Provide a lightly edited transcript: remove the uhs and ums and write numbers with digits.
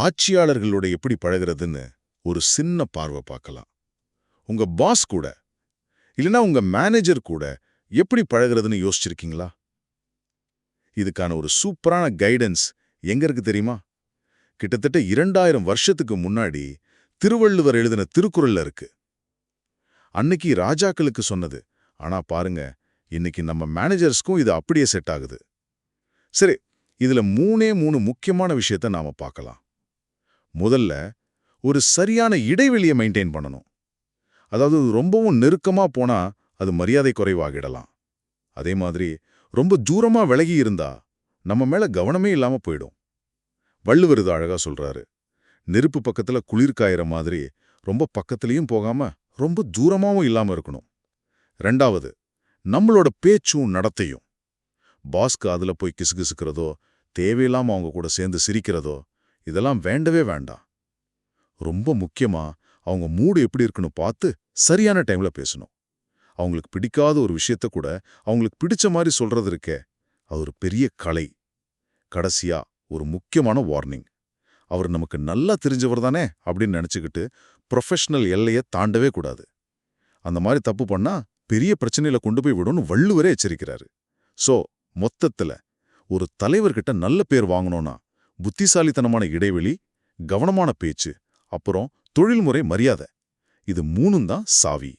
ஆட்சியாளர்களோட எப்படி பழகுறதுன்னு ஒரு சின்ன பார்வை பார்க்கலாம். உங்க பாஸ் கூட இல்லனா உங்க மேனேஜர் கூட எப்படி பழகுறதுன்னு யோசிச்சிருக்கீங்களா? இதுக்கான ஒரு சூப்பரான கைடன்ஸ் எங்க இருக்கு தெரியுமா? கிட்டத்தட்ட 2000 வருஷத்துக்கு முன்னாடி திருவள்ளுவர் எழுதின திருக்குறள்ல இருக்கு. அன்னைக்கு ராஜாக்களுக்கு சொன்னது. ஆனா பாருங்க, இன்னைக்கு நம்ம மேனேஜர்ஸ்க்கும் இது அப்படியே செட் ஆகுது. சரி, இதுல மூணே முக்கியமான விஷயத்த நாம பார்க்கலாம். முதல்ல, ஒரு சரியான இடைவெளியை மெயின்டைன் பண்ணணும். அதாவது ரொம்பவும் நெருக்கமா போனா அது மரியாதை குறைவாகிடலாம். அதே மாதிரி ரொம்ப தூரமா விலகி இருந்தா நம்ம மேல கவனமே இல்லாம போயிடும். வள்ளுவர் இது அழகா சொல்றாரு. நெருப்பு பக்கத்துல குளிர் காயிற மாதிரி ரொம்ப பக்கத்துலயும் போகாம ரொம்ப தூரமாவும் இல்லாம இருக்கணும். ரெண்டாவது, நம்மளோட பேச்சும் நடத்தையும். பாஸ்க்கு அதுல போய் கிசுகிசுக்கிறதோ, தேவையில்லாம அவங்க கூட சேர்ந்து சிரிக்கிறதோ, இதெல்லாம் வேண்டவே வேண்டாம். ரொம்ப முக்கியமா அவங்க மூடு எப்படி இருக்குன்னு பார்த்து சரியான டைம்ல பேசணும். அவங்களுக்கு பிடிக்காத ஒரு விஷயத்த கூட அவங்களுக்கு பிடிச்ச மாதிரி சொல்றது இருக்கே, அது ஒரு பெரிய கலை. கடைசியா ஒரு முக்கியமான வார்னிங். அவர் நமக்கு நல்லா தெரிஞ்சவர் தானே அப்படின்னு நினைச்சுக்கிட்டு ப்ரொஃபஷனல் எல்லையை தாண்டவே கூடாது. அந்த மாதிரி தப்பு பண்ணா பெரிய பிரச்சனையில கொண்டு போய் விடும்னு வள்ளுவரே எச்சரிக்கிறாரு. சோ மொத்தத்துல ஒரு தலைவர்கிட்ட நல்ல பேர் வாங்கணும்னா புத்திசாலித்தனமான இடைவெளி, கவனமான பேச்சு, அப்புறம் தொழில்முறை மரியாதை, இது மூணும் தான் சாவி.